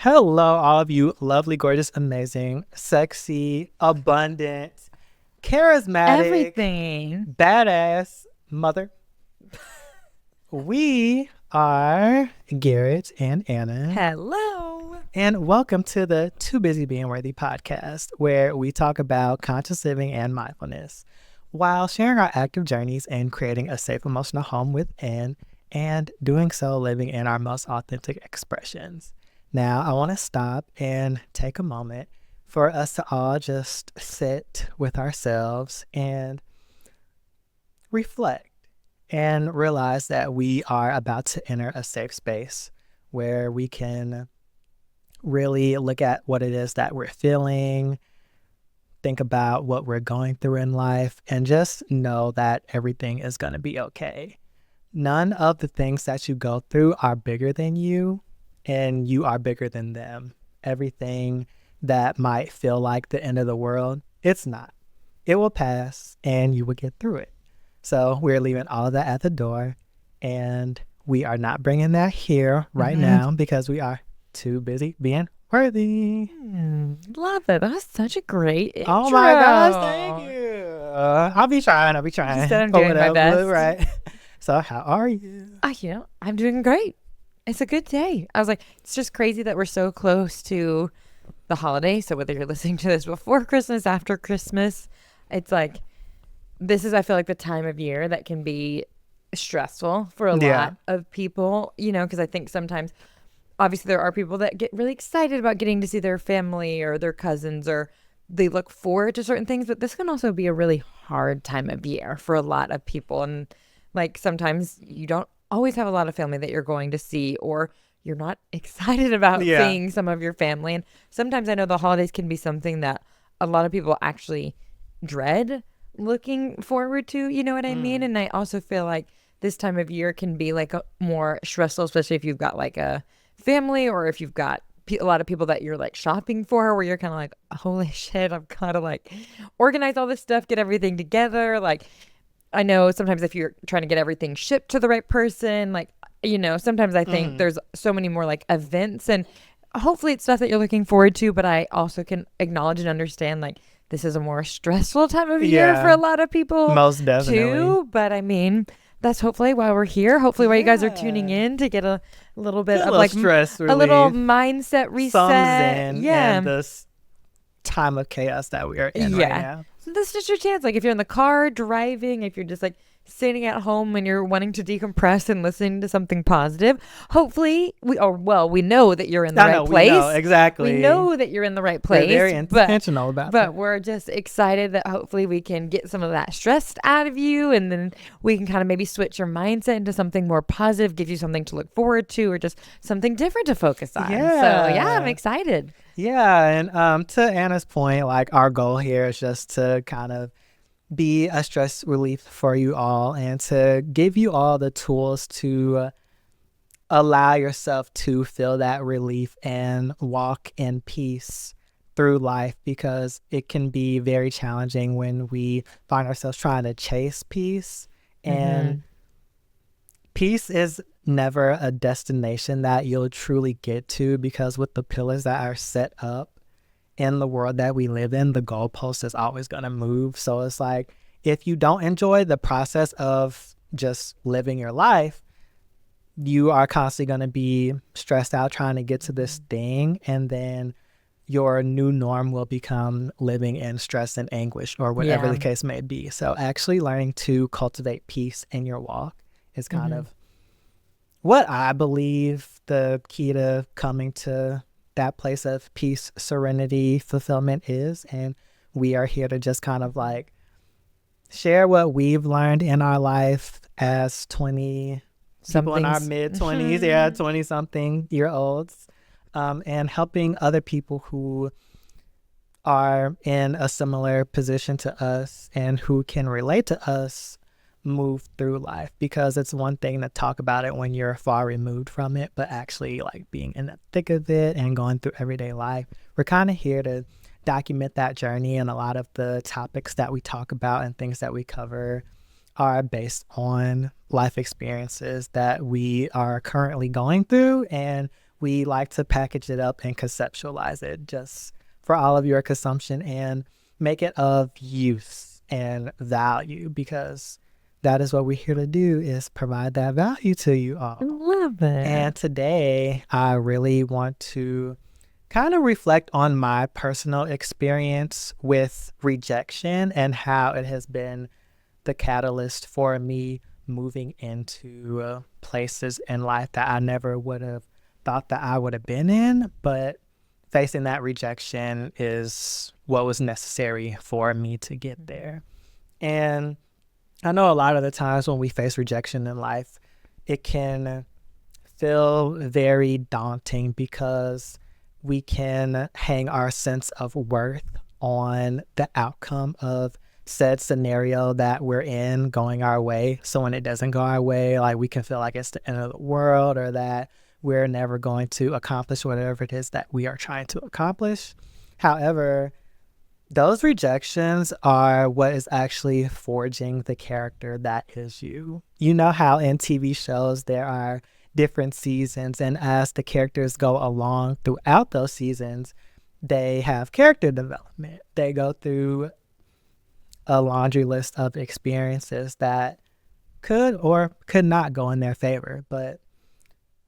Hello, all of you lovely, gorgeous, amazing, sexy, abundant, charismatic, Everything. badass mother. We are Garrett and Anna, Hello. and welcome to the Too Busy Being Worthy podcast, where we talk about conscious living and mindfulness while sharing our active journeys and creating a safe emotional home within, and doing so living in our most authentic expressions. Now, I want to stop and take a moment for us to all just sit with ourselves and reflect and realize that we are about to enter a safe space where we can really look at what it is that we're feeling, think about what we're going through in life, and just know that everything is going to be okay. None of the things that you go through are bigger than you, and you are bigger than them. Everything that might feel like the end of the world, it's not. It will pass and you will get through it. So we're leaving all of that at the door, and we are not bringing that here right now because we are too busy being worthy. Love it. That was such a great intro. Oh my gosh, thank you. I'll be trying. You said I'm doing my best. Right. So how are you? I'm doing great. It's a good day. I was like, it's just crazy that we're so close to the holiday. So whether you're listening to this before Christmas, after Christmas, it's like, this is, I feel like, the time of year that can be stressful for a lot of people, because I think sometimes, obviously, there are people that get really excited about getting to see their family or their cousins, or they look forward to certain things. But this can also be a really hard time of year for a lot of people. And like sometimes you don't always have a lot of family that you're going to see, or you're not excited about seeing some of your family. And sometimes I know the holidays can be something that a lot of people actually dread looking forward to, you know what I mean? And I also feel like this time of year can be like a more stressful, especially if you've got like a family, or if you've got a lot of people that you're like shopping for, where you're kind of like, holy shit, I've got to like organize all this stuff, get everything together. Like, I know sometimes if you're trying to get everything shipped to the right person, like, sometimes I think there's so many more like events, and hopefully it's stuff that you're looking forward to, but I also can acknowledge and understand like this is a more stressful time of year for a lot of people. Most definitely. Too. But I mean, that's hopefully why we're here. Hopefully why you guys are tuning in to get a little bit of like stress relief, a little mindset reset. And this time of chaos that we are in right now. So this is just your chance. Like if you're in the car driving, if you're just like sitting at home and you're wanting to decompress and listening to something positive, hopefully we know that you're in the right place. We know, exactly. We know that you're in the right place. We're very intentional about that. But we're just excited that hopefully we can get some of that stress out of you, and then we can kind of maybe switch your mindset into something more positive, give you something to look forward to, or just something different to focus on. Yeah. So yeah, I'm excited. Yeah, and to Anna's point, like our goal here is just to kind of be a stress relief for you all, and to give you all the tools to allow yourself to feel that relief and walk in peace through life, because it can be very challenging when we find ourselves trying to chase peace. And peace is never a destination that you'll truly get to, because with the pillars that are set up in the world that we live in, the goalpost is always going to move. So it's like, if you don't enjoy the process of just living your life, you are constantly going to be stressed out trying to get to this thing, and then your new norm will become living in stress and anguish, or whatever the case may be. So actually learning to cultivate peace in your walk is kind of what I believe the key to coming to that place of peace, serenity, fulfillment is. And we are here to just kind of like share what we've learned in our life as 20 people in our mid-20s, 20-something year olds, and helping other people who are in a similar position to us and who can relate to us move through life. Because it's one thing to talk about it when you're far removed from it, but actually like being in the thick of it and going through everyday life, we're kind of here to document that journey. And a lot of the topics that we talk about and things that we cover are based on life experiences that we are currently going through, and we like to package it up and conceptualize it just for all of your consumption and make it of use and value, because that is what we're here to do, is provide that value to you all. Love it. And today I really want to kind of reflect on my personal experience with rejection and how it has been the catalyst for me moving into places in life that I never would have thought that I would have been in. But facing that rejection is what was necessary for me to get there. And I know a lot of the times when we face rejection in life, it can feel very daunting because we can hang our sense of worth on the outcome of said scenario that we're in going our way. So when it doesn't go our way, like, we can feel like it's the end of the world, or that we're never going to accomplish whatever it is that we are trying to accomplish. However, those rejections are what is actually forging the character that is you. You know how in TV shows there are different seasons, and as the characters go along throughout those seasons, they have character development. They go through a laundry list of experiences that could or could not go in their favor, but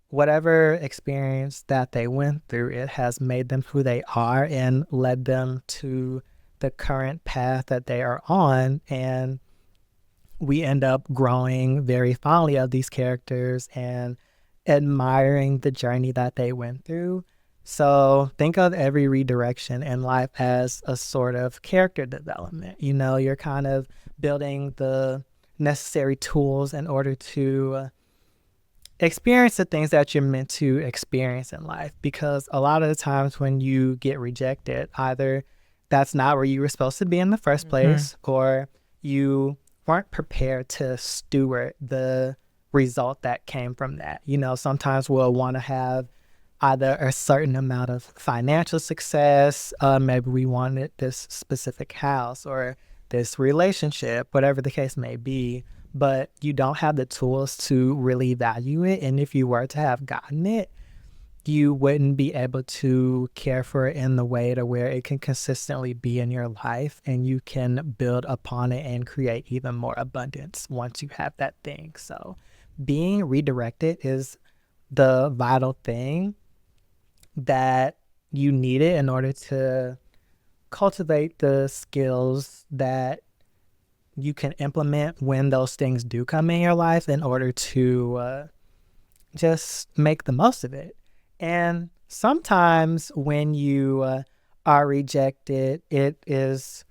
whatever experience that they went through, it has made them who they are and led them to the current path that they are on. And we end up growing very fondly of these characters and admiring the journey that they went through. So think of every redirection in life as a sort of character development. You know, you're kind of building the necessary tools in order to experience the things that you're meant to experience in life. Because a lot of the times when you get rejected, either that's not where you were supposed to be in the first place, or you weren't prepared to steward the result that came from that. You know, sometimes we'll want to have either a certain amount of financial success, maybe we wanted this specific house or this relationship, whatever the case may be, but you don't have the tools to really value it. And if you were to have gotten it, you wouldn't be able to care for it in the way to where it can consistently be in your life, and you can build upon it and create even more abundance once you have that thing. So being redirected is the vital thing that you needed in order to cultivate the skills that you can implement when those things do come in your life, in order to just make the most of it. And sometimes when you are rejected, it is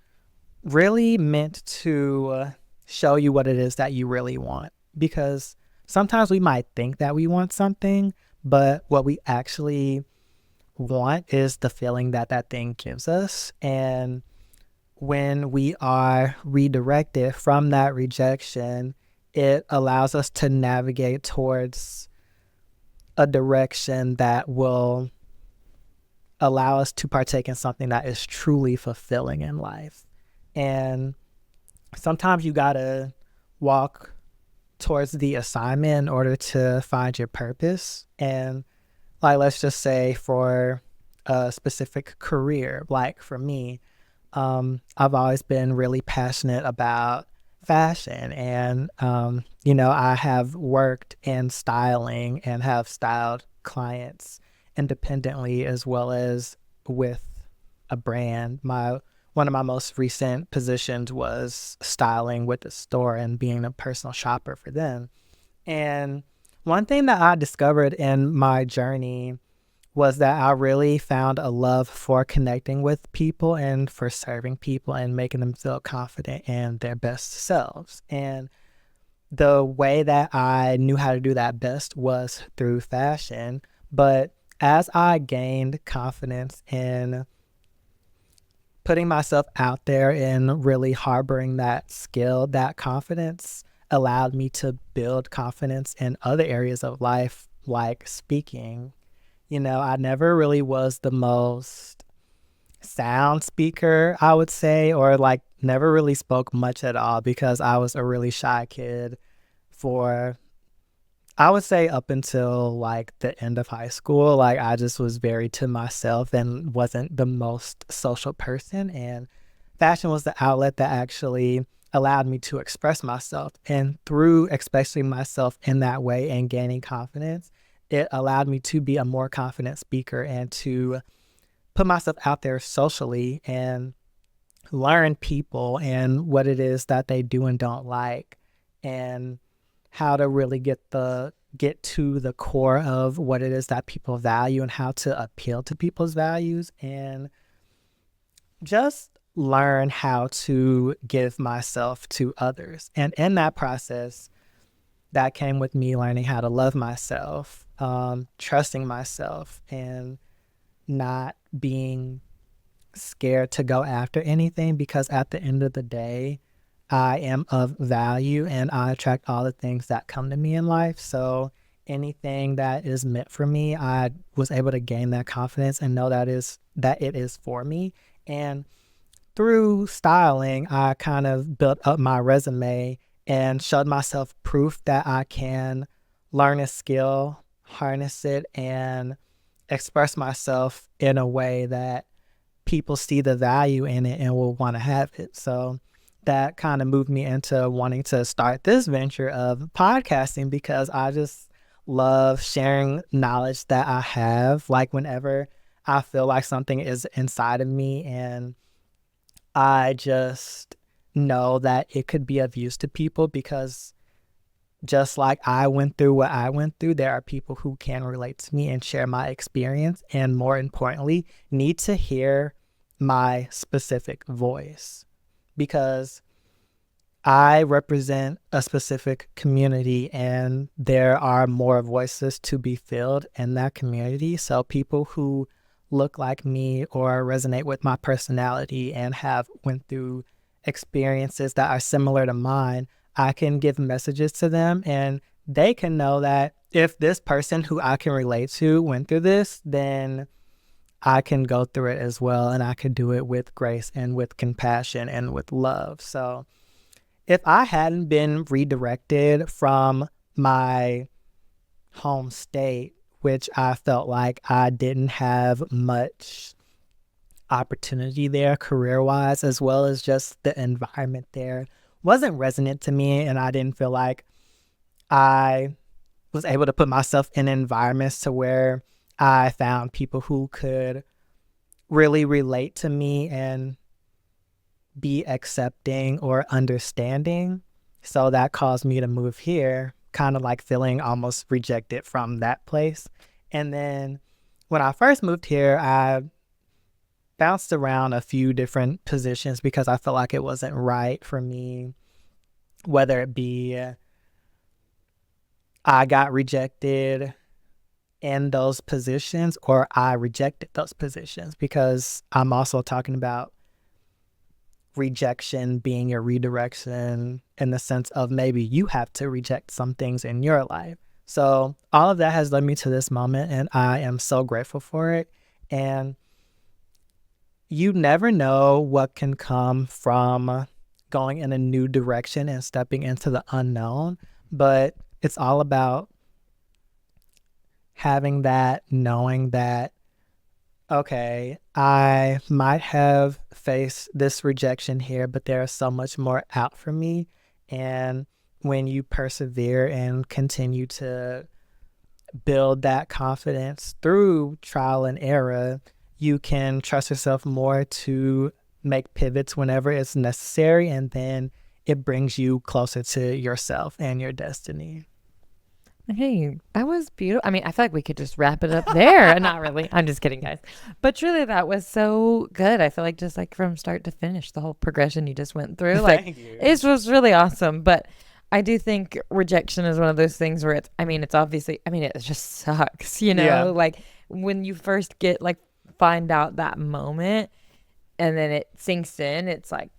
really meant to show you what it is that you really want. Because sometimes we might think that we want something, but what we actually want is the feeling that that thing gives us. And when we are redirected from that rejection, it allows us to navigate towards a direction that will allow us to partake in something that is truly fulfilling in life. And sometimes you gotta walk towards the assignment in order to find your purpose. And like, let's just say for a specific career, like for me, I've always been really passionate about fashion, and you know, I have worked in styling and have styled clients independently as well as with a brand. One of my most recent positions was styling with a store and being a personal shopper for them. And one thing that I discovered in my journey was that I really found a love for connecting with people and for serving people and making them feel confident in their best selves. And the way that I knew how to do that best was through fashion. But as I gained confidence in putting myself out there and really harboring that skill, that confidence allowed me to build confidence in other areas of life, like speaking. You know, I never really was the most sound speaker, I would say, or like never really spoke much at all because I was a really shy kid for I would say up until like the end of high school, like I just was very to myself and wasn't the most social person. And fashion was the outlet that actually allowed me to express myself. And through expressing myself in that way and gaining confidence, it allowed me to be a more confident speaker and to put myself out there socially and learn people and what it is that they do and don't like, and how to really get to the core of what it is that people value and how to appeal to people's values, and just learn how to give myself to others. And in that process, that came with me learning how to love myself, trusting myself, and not being scared to go after anything, because at the end of the day, I am of value and I attract all the things that come to me in life. So anything that is meant for me, I was able to gain that confidence and know that it is for me. And through styling, I kind of built up my resume and showed myself proof that I can learn a skill, harness it, and express myself in a way that people see the value in it and will want to have it. So that kind of moved me into wanting to start this venture of podcasting, because I just love sharing knowledge that I have. Like whenever I feel like something is inside of me and I just know that it could be of use to people, because just like I went through what I went through, there are people who can relate to me and share my experience, and more importantly, need to hear my specific voice, because I represent a specific community and there are more voices to be filled in that community. So people who look like me or resonate with my personality and have went through experiences that are similar to mine, I can give messages to them and they can know that if this person who I can relate to went through this, then I can go through it as well, and I can do it with grace and with compassion and with love. So if I hadn't been redirected from my home state, which I felt like I didn't have much opportunity there career wise, as well as just the environment there wasn't resonant to me, and I didn't feel like I was able to put myself in environments to where I found people who could really relate to me and be accepting or understanding. So that caused me to move here, kind of like feeling almost rejected from that place. And then when I first moved here, I bounced around a few different positions because I felt like it wasn't right for me, whether it be I got rejected in those positions or I rejected those positions, because I'm also talking about rejection being your redirection in the sense of maybe you have to reject some things in your life. So all of that has led me to this moment and I am so grateful for it. And you never know what can come from going in a new direction and stepping into the unknown, but it's all about having that knowing that, okay, I might have faced this rejection here, but there is so much more out for me. And when you persevere and continue to build that confidence through trial and error, you can trust yourself more to make pivots whenever it's necessary. And then it brings you closer to yourself and your destiny. Hey, that was beautiful. I mean, I feel like we could just wrap it up there. Not really. I'm just kidding, guys. But truly, that was so good. I feel like just like from start to finish, the whole progression you just went through, like Thank you. it was really awesome. But I do think rejection is one of those things where it's, I mean, it's obviously, I mean, it just sucks, you know, Yeah. like when you first get like find out that moment and then it sinks in, it's like,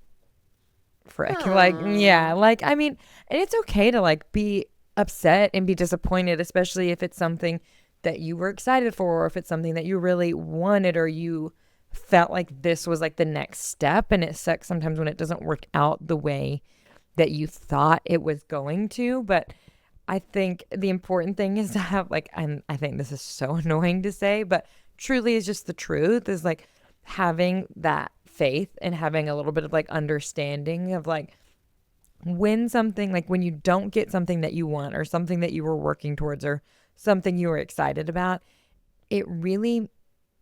frick. Like, yeah, like, I mean, and it's okay to like be upset and be disappointed, especially if it's something that you were excited for, or if it's something that you really wanted, or you felt like this was like the next step. And it sucks sometimes when it doesn't work out the way that you thought it was going to. But I think the important thing is to have like, and I think this is so annoying to say, but truly is just the truth, is like having that faith and having a little bit of like understanding of like when something, like when you don't get something that you want or something that you were working towards or something you were excited about, it really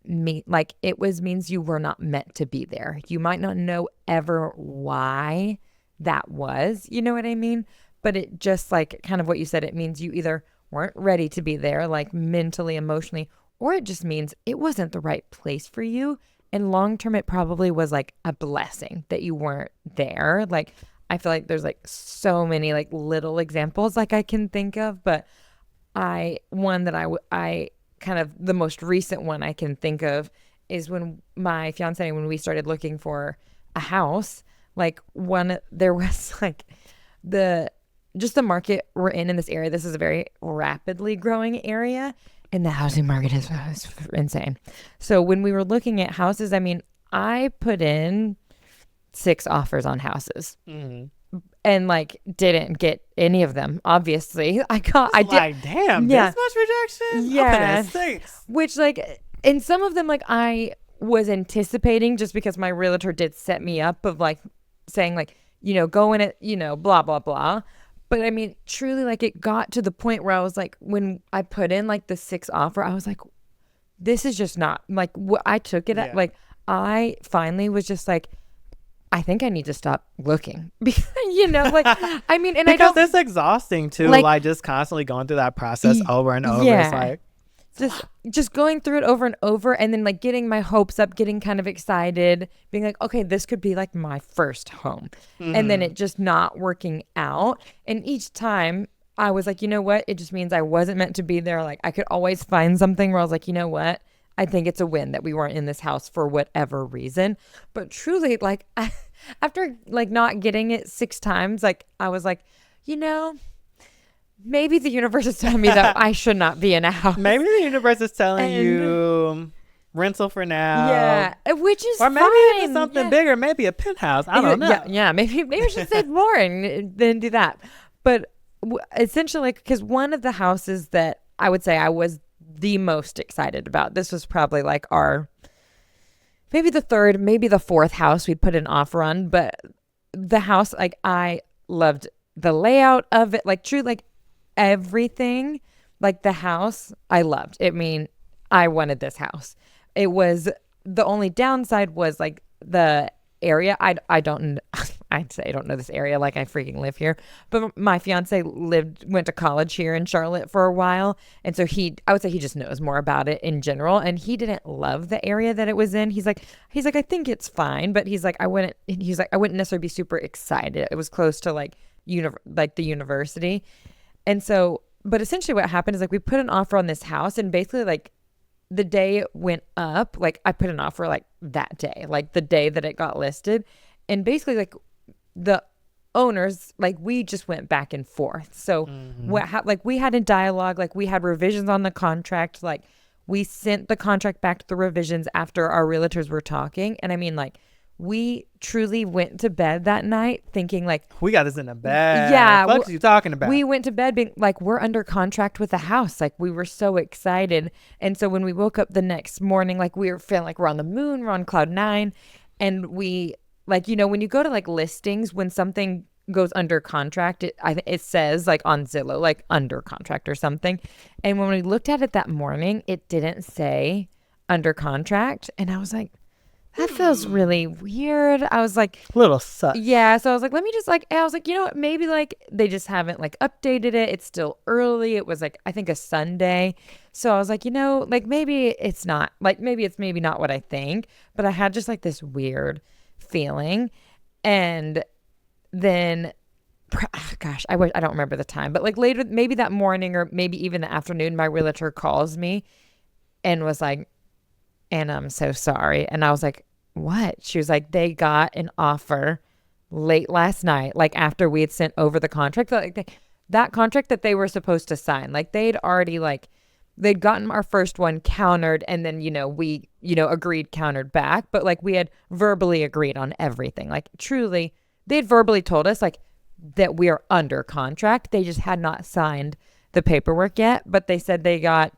means you were not meant to be there. You might not know ever why that was, you know what I mean? But it just like kind of what you said, it means you either weren't ready to be there, like mentally, emotionally, or it just means it wasn't the right place for you. And long term, it probably was like a blessing that you weren't there. Like, I feel like there's like so many like little examples like I can think of, but I kind of the most recent one I can think of is when my fiance, when we started looking for a house, like there was like just the market we're in this area. This is a very rapidly growing area and the housing market is insane. So when we were looking at houses, I mean, I put in 6 offers on houses. Mm-hmm. And like didn't get any of them. Obviously, I did. Like, damn, yeah, this much rejection. Yeah, 6. Which like, and some of them like I was anticipating just because my realtor did set me up of like saying like, you know, go in it, you know, blah blah blah. But I mean, truly, like it got to the point where I was like, when I put in like the 6 offer, I was like, this is just not like what I took it at. Like I finally was just like, I think I need to stop looking because, you know, like, I mean, and because it's exhausting too, like just constantly going through that process over and over. Yeah. It's like just going through it over and over and then like getting my hopes up, getting kind of excited, being like, okay, this could be like my first home. Mm-hmm. And then it just not working out. And each time I was like, you know what? It just means I wasn't meant to be there. Like I could always find something where I was like, you know what? I think it's a win that we weren't in this house for whatever reason. But truly, like, after like not getting it 6 times, like I was like, you know, maybe the universe is telling me that I should not be in a house. Maybe the universe is telling you rental for now. Yeah, which is or maybe fine. It's something bigger, maybe a penthouse. I don't know. Yeah, maybe I should save more and then do that. But essentially, because one of the houses that I would say I was the most excited about, this was probably like our maybe the 3rd, maybe the 4th house we'd put an offer on, but the house, like I loved the layout of it, like true, like everything, like the house I loved. I mean, I wanted this house. It was, the only downside was like the area. I'd say I don't know this area like I freaking live here, but my fiance went to college here in Charlotte for a while, and so I would say he just knows more about it in general, and he didn't love the area that it was in. He's like I think it's fine, but he's like I wouldn't necessarily be super excited. It was close to like the university, and so but essentially what happened is like we put an offer on this house, and basically like the day it went up, like I put an offer like that day, like the day that it got listed, and basically like the owners, like we just went back and forth. So like we had a dialogue, like we had revisions on the contract, like we sent the contract back to the revisions after our realtors were talking. And I mean, like we truly went to bed that night thinking like, we got this in the bed. Yeah. What are you talking about? We went to bed being like, we're under contract with the house. Like we were so excited. And so when we woke up the next morning, like we were feeling like we're on the moon, we're on cloud 9. And we, like, you know, when you go to like listings, when something goes under contract, it says like on Zillow, like under contract or something. And when we looked at it that morning, it didn't say under contract. And I was like, that feels really weird. I was like, little sus. Yeah. So I was like, let me just like, I was like, you know what? Maybe like they just haven't like updated it. It's still early. It was like, I think a Sunday. So I was like, you know, like maybe it's not maybe not what I think, but I had just like this weird feeling. And then gosh, I don't remember the time, but like later, maybe that morning or maybe even the afternoon, my realtor calls me and was like, and I'm so sorry. And I was like, what? She was like, they got an offer late last night, like after we had sent over the contract, like that contract that they were supposed to sign, like they'd already they'd gotten our first one countered, and then, you know, we, you know, agreed countered back, but like we had verbally agreed on everything. Like truly, they had verbally told us like, that we are under contract. They just had not signed the paperwork yet, but they said they got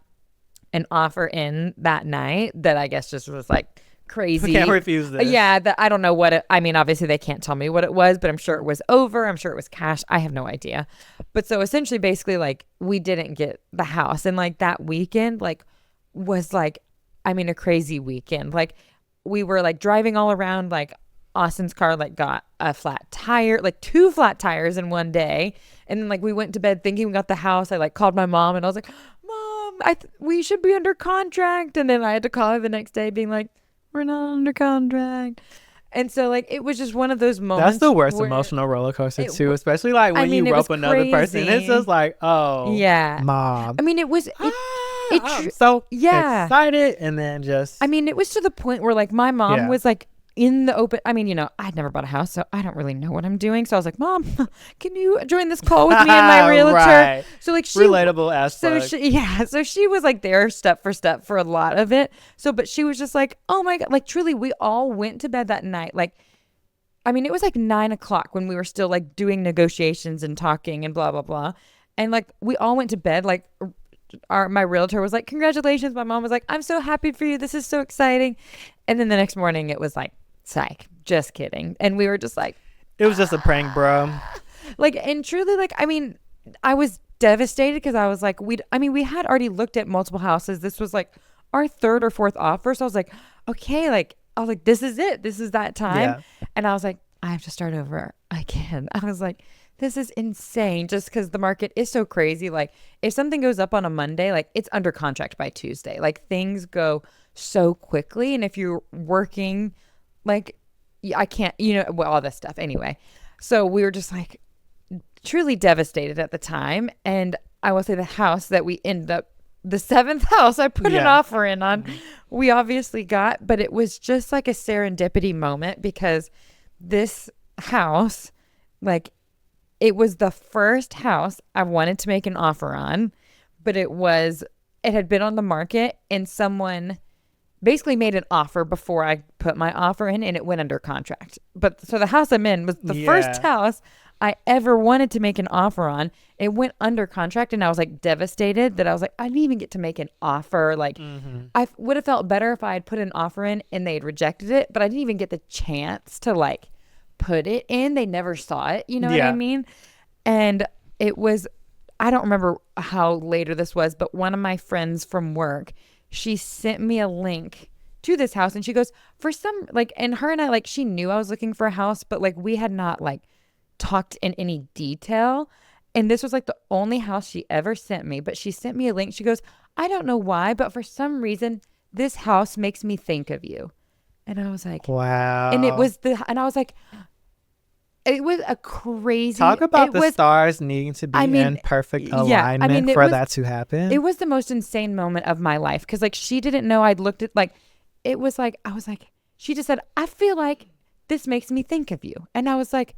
an offer in that night that I guess just was like crazy. We can't refuse this. Yeah, I don't know what it, I mean, obviously they can't tell me what it was, but I'm sure it was over. I'm sure it was cash. I have no idea. But so essentially, basically, like, we didn't get the house. And like that weekend, like, was like, I mean, a crazy weekend. Like, we were like driving all around, like, Austin's car like got a flat tire, like 2 flat tires in one day. And then like we went to bed thinking we got the house. I like called my mom and I was like, Mom, we should be under contract. And then I had to call her the next day being like, we're not under contract. And so like it was just one of those moments. That's the worst emotional roller coaster too, especially like when you rope another person. It's just like, oh yeah, Mom. I mean, it was I'm so excited, and then just I mean, it was to the point where like my mom was like in the open. I mean, you know, I'd never bought a house, so I don't really know what I'm doing. So I was like, Mom, can you join this call with me and my realtor? Right. So like relatable as fuck. So she was like there step for step for a lot of it. So, but she was just like, oh my God, like truly, we all went to bed that night. Like, I mean, it was like 9:00 when we were still like doing negotiations and talking and blah, blah, blah. And like, we all went to bed. Like my realtor was like, congratulations. My mom was like, I'm so happy for you. This is so exciting. And then the next morning it was like, psych, just kidding. And we were just like, it was just a prank, bro. Like, and truly, like, I mean, I was devastated because I was like, we had already looked at multiple houses. This was like our 3rd or 4th offer. So I was like, okay, like, I was like, this is it. This is that time. Yeah. And I was like, I have to start over again. I was like, this is insane just because the market is so crazy. Like, if something goes up on a Monday, like, it's under contract by Tuesday. Like, things go so quickly. And if you're working, like, I can't, you know, well, all this stuff anyway. So we were just like truly devastated at the time. And I will say the house that we ended up, the 7th house I put an offer in on, we obviously got, but it was just like a serendipity moment because this house, like, it was the first house I wanted to make an offer on, but it had been on the market and someone basically made an offer before I put my offer in and it went under contract. But so the house I'm in was the first house I ever wanted to make an offer on. It went under contract and I was like devastated that I was like, I didn't even get to make an offer. Like I would have felt better if I had put an offer in and they had rejected it, but I didn't even get the chance to like put it in. They never saw it. You know what I mean? And it was, I don't remember how later this was, but one of my friends from work, she sent me a link to this house and she goes, for some, like, and her and I, like, she knew I was looking for a house, but like we had not like talked in any detail. And this was like the only house she ever sent me, but she sent me a link. She goes, I don't know why, but for some reason, this house makes me think of you. And I was like, wow. And I was like, it was a crazy. Talk about the stars needing to be in perfect alignment for that to happen. It was the most insane moment of my life because like she didn't know I'd looked at like, it was like, I was like, she just said, I feel like this makes me think of you. And I was like,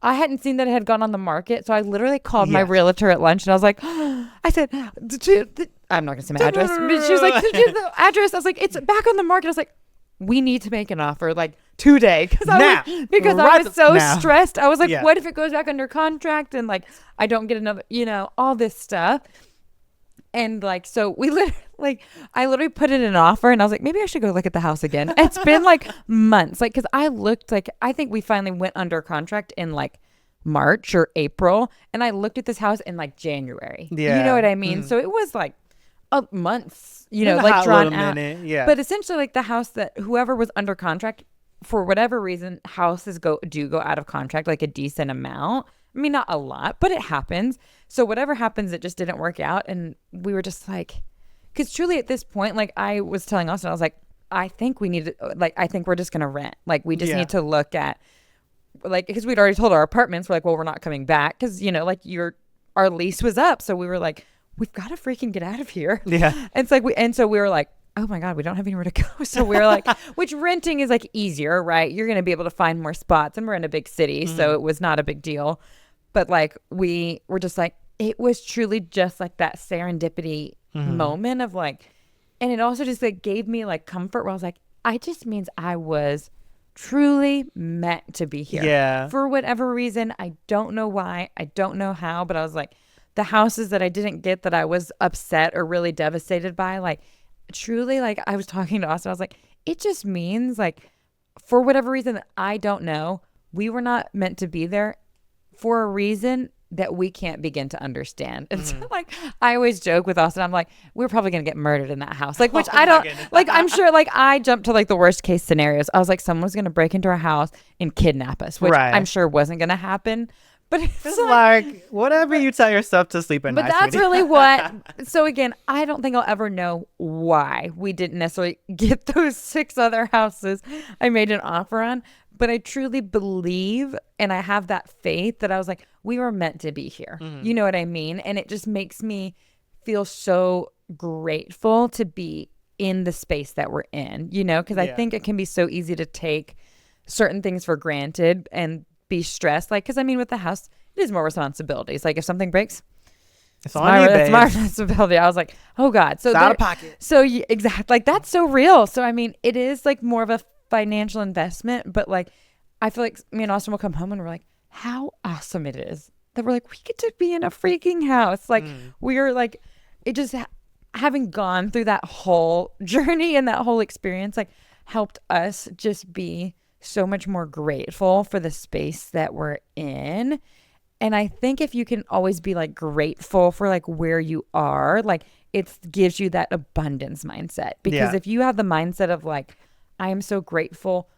I hadn't seen that it had gone on the market. So I literally called my realtor at lunch and I was like, I said, I'm not going to say my address. But she was like, the address. I was like, it's back on the market. I was like, we need to make an offer like today because I was so stressed. I was like, what if it goes back under contract and like I don't get another, you know, all this stuff. And like, so I literally put in an offer and I was like, maybe I should go look at the house again. It's been like months, like, cause I looked like, I think we finally went under contract in like March or April. And I looked at this house in like January. Yeah. You know what I mean? So it was like months, you know, like drawn out. Yeah. But essentially like the house that whoever was under contract, for whatever reason, houses do go out of contract like a decent amount. I mean, not a lot, but it happens. So whatever happens, it just didn't work out. And we were just like, because truly at this point, like I was telling Austin, I was like, I think we need to, like, I think we're just going to rent. Like, we just need to look at, like, because we'd already told our apartments, we're like, well, we're not coming back. Because, you know, like our lease was up. So we were like, we've got to freaking get out of here. Yeah. And it's like, so we were like, oh my God, we don't have anywhere to go. So we were like, which renting is like easier, right? You're going to be able to find more spots and we're in a big city. So it was not a big deal. But like, we were just like, it was truly just like that serendipity moment of like, and it also just like gave me like comfort where I was like, I just means I was truly meant to be here. Yeah. For whatever reason, I don't know why, I don't know how, but I was like, the houses that I didn't get that I was upset or really devastated by, like, truly, like, I was talking to Austin, I was like, it just means, like, for whatever reason that I don't know, we were not meant to be there for a reason that we can't begin to understand. And so, like, I always joke with Austin, I'm like, we're probably going to get murdered in that house. Like, which I don't, like, I'm sure, like, I jumped to, like, the worst case scenarios. I was like, someone's going to break into our house and kidnap us, which I'm sure wasn't going to happen. But it's like whatever you tell yourself to sleep at night. But that's really what. So again, I don't think I'll ever know why we didn't necessarily get those 6 other houses I made an offer on. But I truly believe, and I have that faith that I was like, we were meant to be here. You know what I mean? And it just makes me feel so grateful to be in the space that we're in, you know, because I think it can be so easy to take certain things for granted and be stressed. Like, because I mean, with the house, it is more responsibilities. Like, if something breaks, it's my responsibility. I was like, oh God. So it's out of pocket. So exactly. Like, that's so real. So, I mean, it is like more of a financial investment, but like, I feel like me and Austin will come home and we're like, how awesome it is that we're like, we get to be in a freaking house. Like, we're like, it just having gone through that whole journey and that whole experience, like, helped us just be so much more grateful for the space that we're in. And I think if you can always be like grateful for like where you are, like, it gives you that abundance mindset. Because if you have the mindset of like, I am so grateful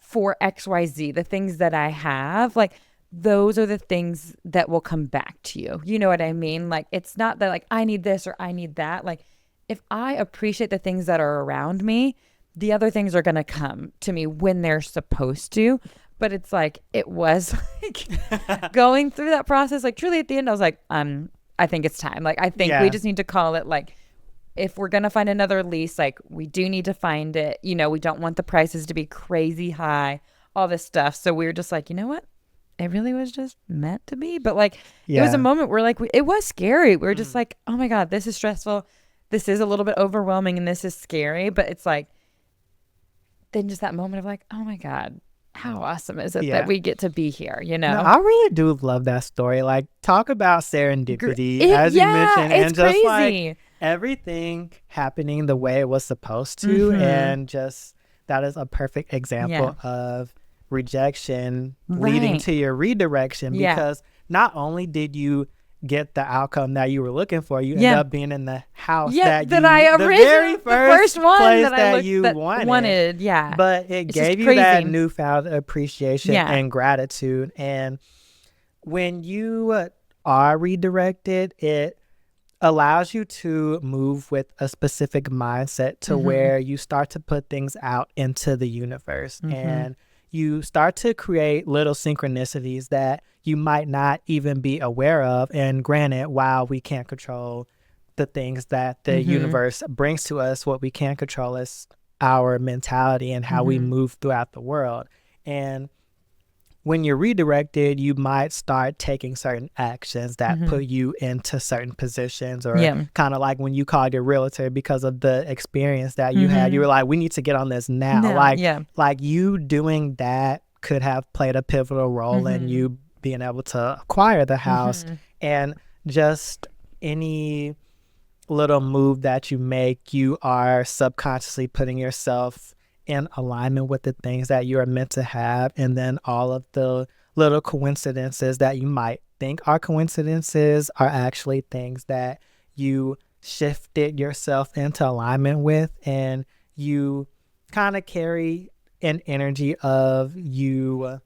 for XYZ, the things that I have, like, those are the things that will come back to you. You know what I mean? Like, it's not that like I need this or I need that. Like, if I appreciate the things that are around me, the other things are going to come to me when they're supposed to. But it's like, it was like going through that process, like, truly at the end, I was like, I think it's time. Like, I think we just need to call it, like, if we're going to find another lease, like, we do need to find it. You know, we don't want the prices to be crazy high, all this stuff. So we were just like, you know what? It really was just meant to be. But like, it was a moment where like, it was scary. We were just like, oh my God, this is stressful. This is a little bit overwhelming and this is scary. But it's like, then just that moment of like, oh my God, how awesome is it that we get to be here, you know? No, I really do love that story. Like, talk about serendipity, as you mentioned, and just crazy. Like everything happening the way it was supposed to. And just, that is a perfect example of rejection leading to your redirection, because not only did you get the outcome that you were looking for, you end up being in the house that I originally, the first one place that you wanted. But it gave you that newfound appreciation and gratitude. And when you are redirected, it allows you to move with a specific mindset to where you start to put things out into the universe, and you start to create little synchronicities that you might not even be aware of. And granted, while we can't control the things that the universe brings to us, what we can control is our mentality and how we move throughout the world. And when you're redirected, you might start taking certain actions that put you into certain positions, or kind of like when you called your realtor because of the experience that you had, you were like, we need to get on this now. Like you doing that could have played a pivotal role in you being able to acquire the house. And just any little move that you make, you are subconsciously putting yourself in alignment with the things that you are meant to have. And then all of the little coincidences that you might think are coincidences are actually things that you shifted yourself into alignment with. And you kind of carry an energy of you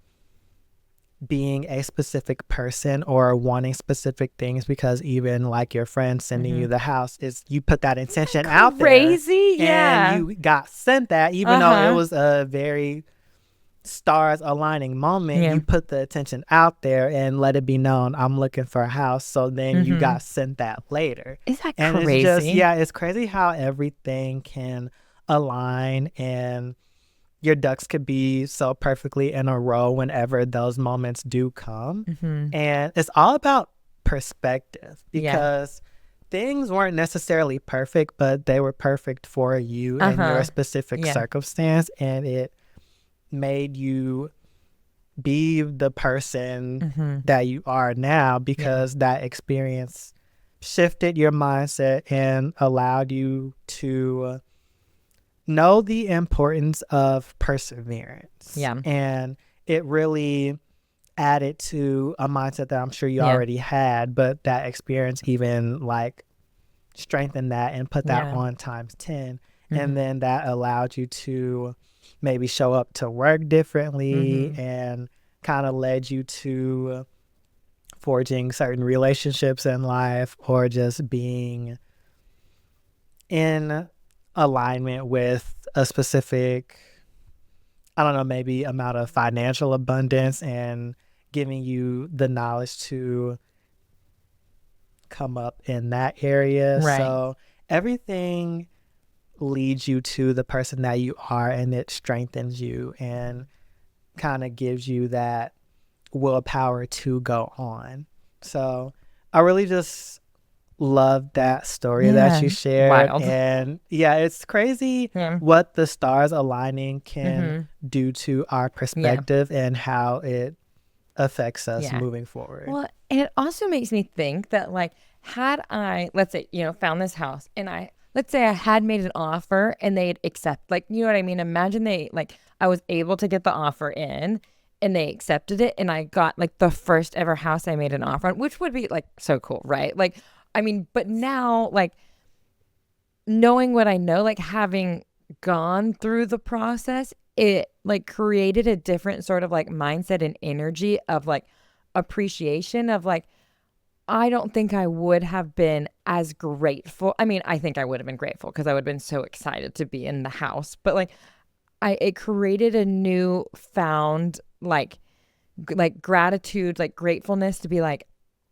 being a specific person or wanting specific things, because even like your friend sending you the house, is you put that intention out there. Crazy, and you got sent that, even though it was a very stars aligning moment. You put the attention out there and let it be known, I'm looking for a house. So then you got sent that later. Is that and crazy? It's just, it's crazy how everything can align, and your ducks could be so perfectly in a row whenever those moments do come. And it's all about perspective, because things weren't necessarily perfect, but they were perfect for you in your specific circumstance. And it made you be the person Mm-hmm. that you are now, because that experience shifted your mindset and allowed you to know the importance of perseverance. Yeah. And it really added to a mindset that I'm sure you Yeah. already had, but that experience even like strengthened that and put that Yeah. on times 10. Mm-hmm. And then that allowed you to maybe show up to work differently, Mm-hmm. and kind of led you to forging certain relationships in life, or just being in alignment with a specific, I don't know, maybe amount of financial abundance, and giving you the knowledge to come up in that area. Right. So everything leads you to the person that you are, and it strengthens you and kind of gives you that willpower to go on. So I really just love that story that Yeah. you shared. Wild. And yeah, it's crazy Yeah. what the stars aligning can Mm-hmm. do to our Yeah. perspective and how it affects us Yeah. moving forward. Well, and it also makes me think that, like, had I, let's say, found this house and let's say I had made an offer and they'd accept, like, you know what I mean? Imagine I was able to get the offer in and they accepted it and I got, like, the first ever house I made an offer on, which would be, like, so cool, right? Like, I mean, but now, like, knowing what I know, like, having gone through the process, it, like, created a different sort of, like, mindset and energy of, like, appreciation of, like, I don't think I would have been as grateful. I mean, I think I would have been grateful because I would have been so excited to be in the house. But, like, it created a new found, like gratitude, like gratefulness to be like,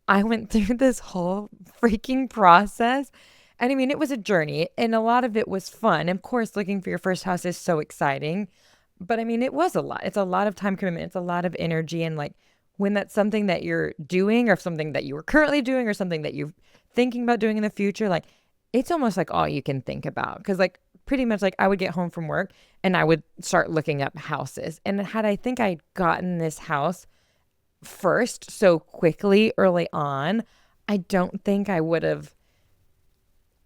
I went through this whole freaking process. And I mean, it was a journey and a lot of it was fun. Of course, looking for your first house is so exciting. But I mean, it was a lot. It's a lot of time commitment. It's a lot of energy. And, like, when that's something that you're doing or something that you were currently doing or something that you're thinking about doing in the future, like, it's almost like all you can think about. Cause, like, pretty much, like, I would get home from work and I would start looking up houses. And had I think I'd gotten this house first so quickly early on, I don't think I would have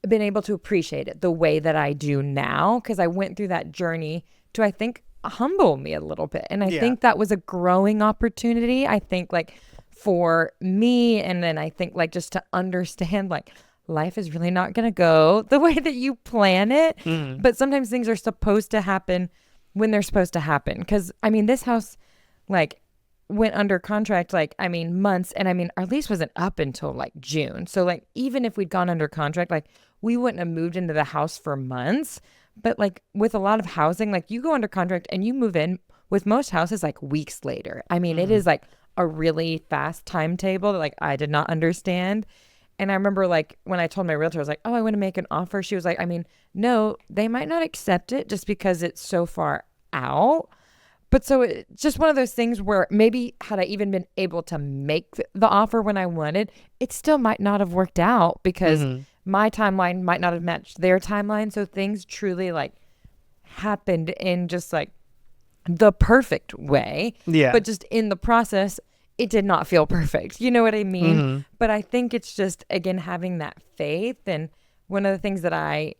been able to appreciate it the way that I do now. Cause I went through that journey to, I think, humble me a little bit. And I Yeah. think that was a growing opportunity. I think, like, for me, and then I think, like, just to understand, like, life is really not going to go the way that you plan it. Mm. But sometimes things are supposed to happen when they're supposed to happen. Because, I mean, this house, like, went under contract, like, I mean, months. And I mean, our lease wasn't up until, like, June. So, like, even if we'd gone under contract, like, we wouldn't have moved into the house for months. But, like, with a lot of housing, like, you go under contract and you move in with most houses, like, weeks later. I mean, it is, like, a really fast timetable that, like, I did not understand. And I remember, like, when I told my realtor, I was like, oh, I want to make an offer. She was like, I mean, no, they might not accept it just because it's so far out. But so it's just one of those things where maybe had I even been able to make the offer when I wanted, it still might not have worked out because my timeline might not have matched their timeline. So things truly, like, happened in just, like, the perfect way. Yeah. But just in the process, it did not feel perfect. You know what I mean? But I think it's just, again, having that faith. And one of the things that I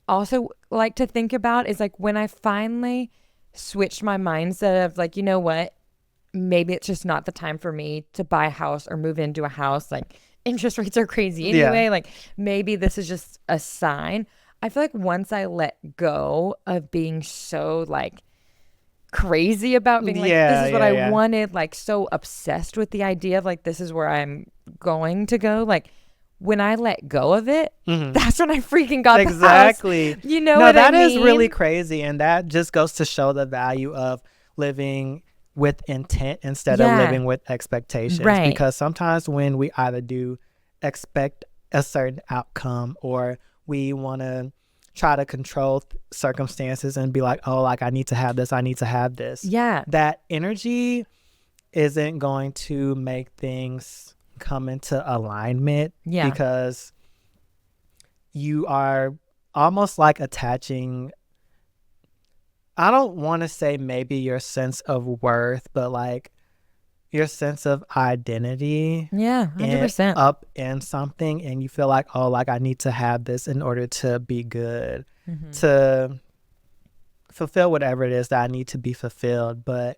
also like to think about is, like, when I finally switched my mindset of, like, you know what, maybe it's just not the time for me to buy a house or move into a house. Like, interest rates are crazy anyway. Yeah. Like, maybe this is just a sign. I feel like once I let go of being so, like, crazy about being like, this is what I wanted, like, so obsessed with the idea of, like, this is where I'm going to go. Like, when I let go of it, that's when I freaking got exactly the house. You know no, what I that mean? is really crazy, and that just goes to show the value of living with intent instead of living with expectations. Right. Because sometimes when we either do expect a certain outcome, or we want to try to control circumstances and be like, oh, like, I need to have this, Yeah. that energy isn't going to make things come into alignment. Yeah. Because you are almost like attaching I don't want to say maybe your sense of worth, but like your sense of identity Yeah, in 100%. up in something, and you feel like, oh, like I need to have this in order to be good, Mm-hmm. to fulfill whatever it is that I need to be fulfilled. But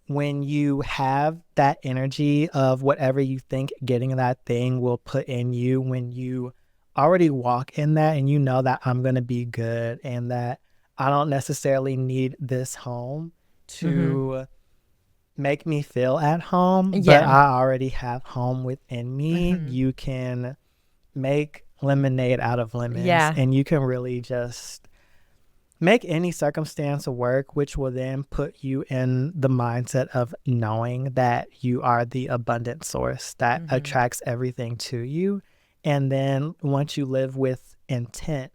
when you have that energy of whatever you think getting that thing will put in you, when you already walk in that and you know that I'm going to be good and that I don't necessarily need this home Mm-hmm. to make me feel at home, but Yeah. I already have home within me, Mm-hmm. you can make lemonade out of lemons, Yeah. and you can really just make any circumstance work, which will then put you in the mindset of knowing that you are the abundant source that Mm-hmm. attracts everything to you. And then once you live with intent,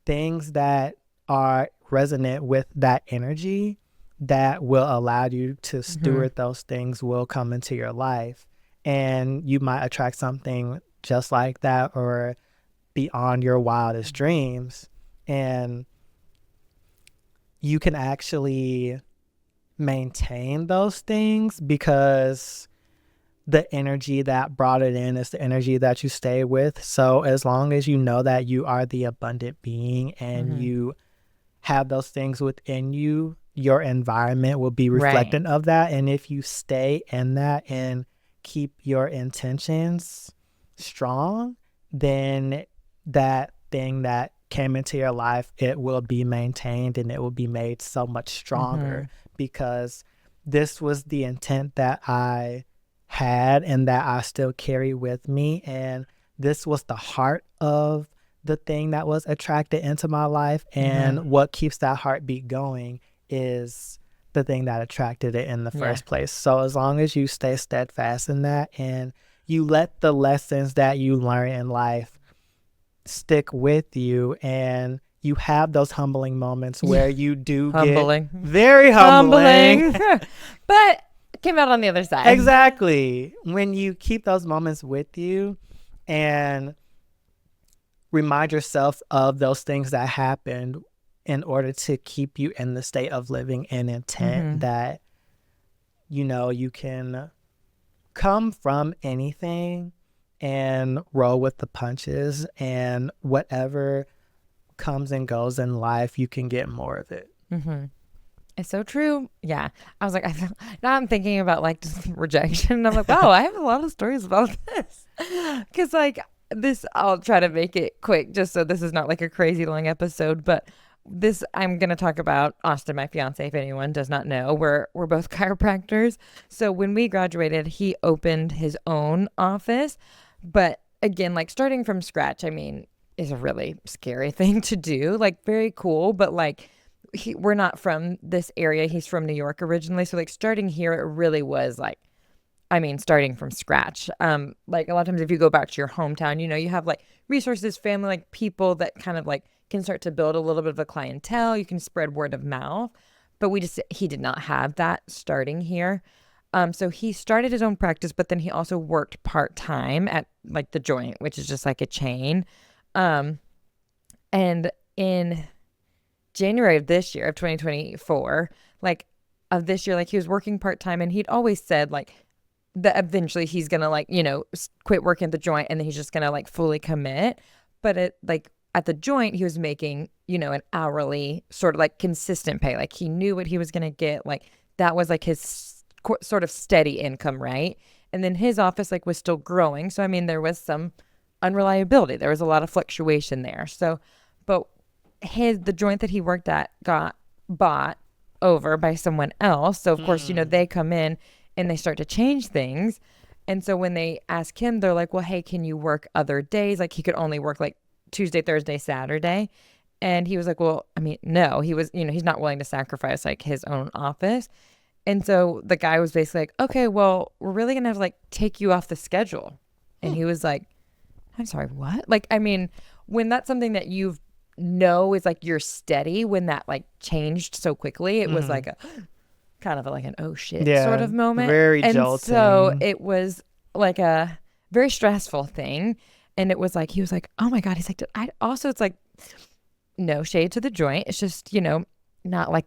things that are resonant with that energy that will allow you to Mm-hmm. steward those things will come into your life. And you might attract something just like that or beyond your wildest dreams. And you can actually maintain those things because the energy that brought it in is the energy that you stay with. So as long as you know that you are the abundant being and Mm-hmm. you have those things within you, your environment will be Right. reflectant of that. And if you stay in that and keep your intentions strong, then that thing that came into your life, it will be maintained and it will be made so much Mm-hmm. stronger because this was the intent that I had and that I still carry with me. And this was the heart of the thing that was attracted into my life. Mm-hmm. And what keeps that heartbeat going is the thing that attracted it in the Yeah. first place. So as long as you stay steadfast in that and you let the lessons that you learn in life stick with you, and you have those humbling moments where you do get Humbling. very humbling. Humbling. But came out on the other side. Exactly. When you keep those moments with you and remind yourself of those things that happened in order to keep you in the state of living in intent, Mm-hmm. that you can come from anything and roll with the punches, and whatever comes and goes in life, you can get more of it. Mm-hmm. It's so true. Yeah. I was like, now I'm thinking about like just rejection. And I'm like, wow, I have a lot of stories about this. Cause like this, I'll try to make it quick just so this is not like a crazy long episode. But this, I'm going to talk about Austin, my fiance, if anyone does not know. We're both chiropractors. So when we graduated, he opened his own office. But again, like starting from scratch, I mean, is a really scary thing to do. Like very cool, but like, we're not from this area. He's from New York originally. So like starting here, it really was like, I mean, starting from scratch. Like a lot of times if you go back to your hometown, you have like resources, family, like people that kind of like can start to build a little bit of a clientele. You can spread word of mouth. But he did not have that starting here. So he started his own practice, but then he also worked part-time at like the Joint, which is just like a chain. Um, and in January of this year, of 2024, like of this year, like he was working part time, and he'd always said like that eventually he's gonna like quit working at the Joint, and then he's just gonna like fully commit. But it like at the Joint, he was making an hourly sort of like consistent pay. Like he knew what he was gonna get. Like that was like his sort of steady income, right? And then his office like was still growing, so I mean there was some unreliability. There was a lot of fluctuation there. So, but the Joint that he worked at got bought over by someone else. So of course, they come in and they start to change things. And so when they ask him, they're like, well, hey, can you work other days? Like he could only work like Tuesday, Thursday, Saturday. And he was like, well, I mean, no, he was, he's not willing to sacrifice like his own office. And so the guy was basically like, okay, well, we're really going to have to like take you off the schedule. And he was like, I'm sorry, what? Like, I mean, when that's something that you've is like you're steady, when that like changed so quickly, it was like a kind of like an oh shit sort of moment. Very And jolting. so it was like a very stressful thing. And it was like, he was like, oh my God. He's like, it's like no shade to the Joint. It's just, not like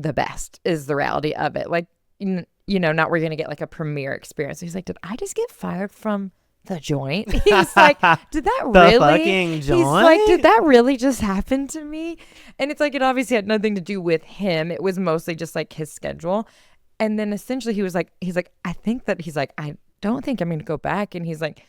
the best is the reality of it. Like, not we're going to get like a premiere experience. He's like, did I just get fired from the joint? He's like, did that The really? fucking He's like, joint? did that really just happen to me? And it's like, it obviously had nothing to do with him. It was mostly just like his schedule. And then essentially he's like, I think that I don't think I'm going to go back. And he's like,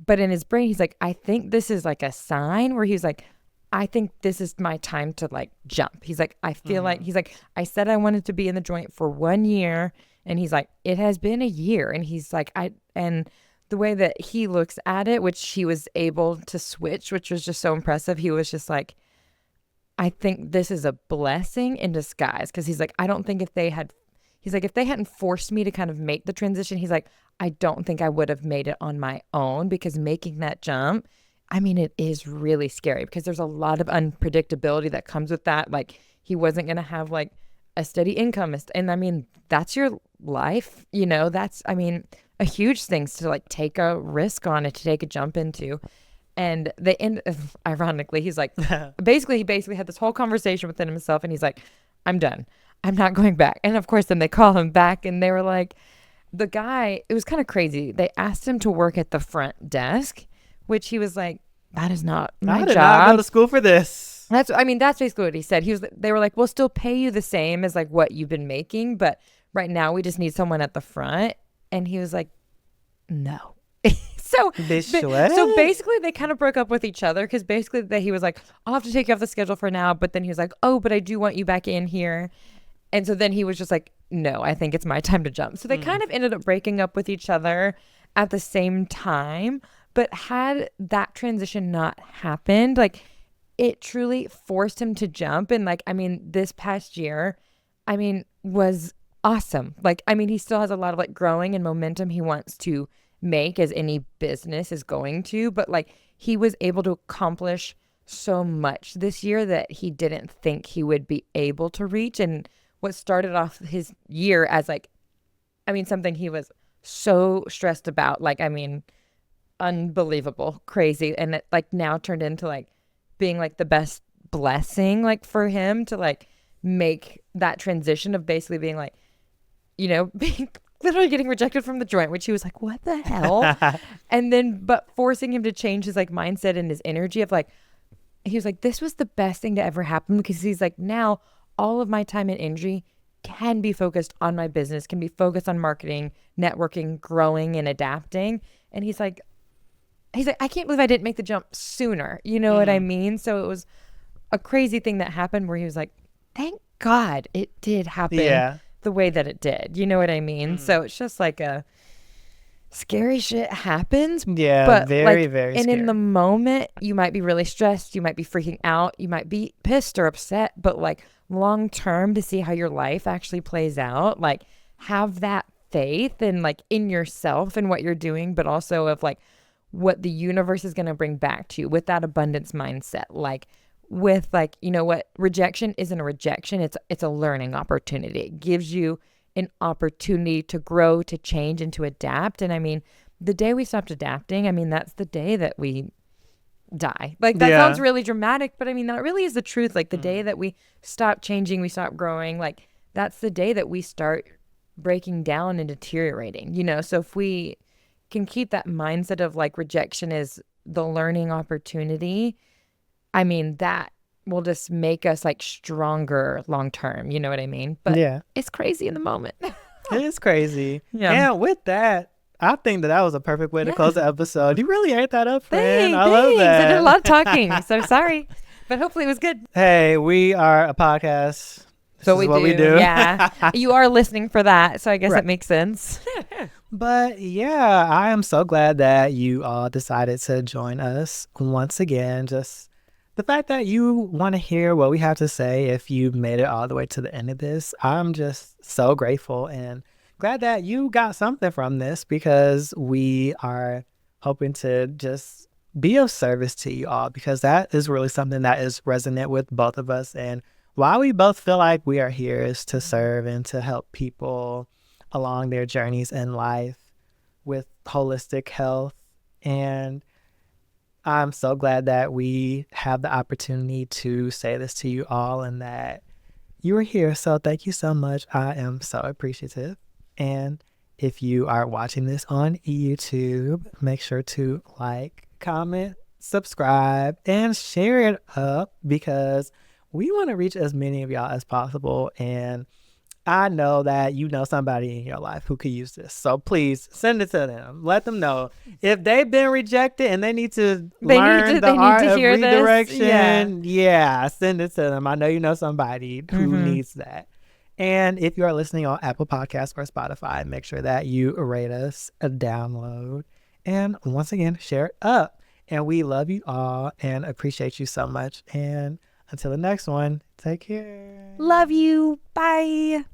but in his brain, he's like, I think this is like a sign where he's like, I think this is my time to like jump. He's like, I feel like, he's like, I said I wanted to be in the joint for 1 year. And he's like, it has been a year. And he's like, and the way that he looks at it, which he was able to switch, which was just so impressive. He was just like, I think this is a blessing in disguise. Cause he's like, I don't think if they hadn't forced me to kind of make the transition, he's like, I don't think I would have made it on my own, because making that jump, I mean, it is really scary because there's a lot of unpredictability that comes with that. Like, he wasn't going to have like a steady income. And I mean, that's your life, that's, I mean, a huge thing to like take a risk on it, to take a jump into. And they end, ironically, he's like, he basically had this whole conversation within himself, and he's like, I'm done. I'm not going back. And of course, then they call him back, and they were like, the guy, it was kind of crazy. They asked him to work at the front desk, which he was like, that is not my job. I did not go to school for this. That's basically what he said. They were like, we'll still pay you the same as like what you've been making, but right now we just need someone at the front. And he was like, no. So basically they kind of broke up with each other, because basically he was like, I'll have to take you off the schedule for now. But then he was like, oh, but I do want you back in here. And so then he was just like, no, I think it's my time to jump. So they kind of ended up breaking up with each other at the same time. But had that transition not happened, like, it truly forced him to jump. And like, I mean, this past year, I mean, was awesome. Like, I mean, he still has a lot of like growing and momentum he wants to make, as any business is going to. But like, he was able to accomplish so much this year that he didn't think he would be able to reach. And what started off his year as like, I mean, something he was so stressed about, like, I mean, unbelievable, crazy. And it like now turned into like being like the best blessing, like for him to like make that transition of basically being like, being literally getting rejected from the joint, which he was like, what the hell? And then, but forcing him to change his like mindset and his energy of like, he was like, this was the best thing to ever happen, because he's like, now all of my time and energy can be focused on my business, can be focused on marketing, networking, growing, and adapting. And he's like, I can't believe I didn't make the jump sooner. You know what I mean? So it was a crazy thing that happened where he was like, thank God it did happen the way that it did. You know what I mean? So it's just like a scary shit happens. Yeah, but very, like, very and scary. in the moment, you might be really stressed. You might be freaking out. You might be pissed or upset. But like long term, to see how your life actually plays out, like have that faith and like in yourself and what you're doing, but also of like what the universe is going to bring back to you with that abundance mindset. Like with like, what, rejection isn't a rejection. It's a learning opportunity. It gives you an opportunity to grow, to change, and to adapt. And I mean, the day we stopped adapting, I mean, that's the day that we die. Like that sounds really dramatic, but I mean, that really is the truth. Like the day that we stop changing, we stop growing, like that's the day that we start breaking down and deteriorating, So if we can keep that mindset of like rejection is the learning opportunity, I mean, that will just make us like stronger long term. You know what I mean? But it's crazy in the moment. It is crazy. Yeah. And with that, I think that was a perfect way to close the episode. You really ate that up, friend. I Thanks. love that. I did a lot of talking, so sorry. But hopefully it was good. Hey, we are a podcast. So we do. Yeah. You are listening for that, so I guess that makes sense. But yeah, I am so glad that you all decided to join us once again. Just the fact that you want to hear what we have to say, if you made it all the way to the end of this, I'm just so grateful and glad that you got something from this, because we are hoping to just be of service to you all, because that is really something that is resonant with both of us. And why we both feel like we are here is to serve and to help people along their journeys in life with holistic health. And I'm so glad that we have the opportunity to say this to you all, and that you were here. So thank you so much. I am so appreciative. And if you are watching this on YouTube, make sure to like, comment, subscribe, and share it up because we want to reach as many of y'all as possible. And I know that you know somebody in your life who could use this. So please send it to them. Let them know if they've been rejected and they need to learn the art of redirection. Yeah, send it to them. I know you know somebody who needs that. And if you are listening on Apple Podcasts or Spotify, make sure that you rate us, a download, and once again, share it up. And we love you all and appreciate you so much. And until the next one, take care. Love you. Bye.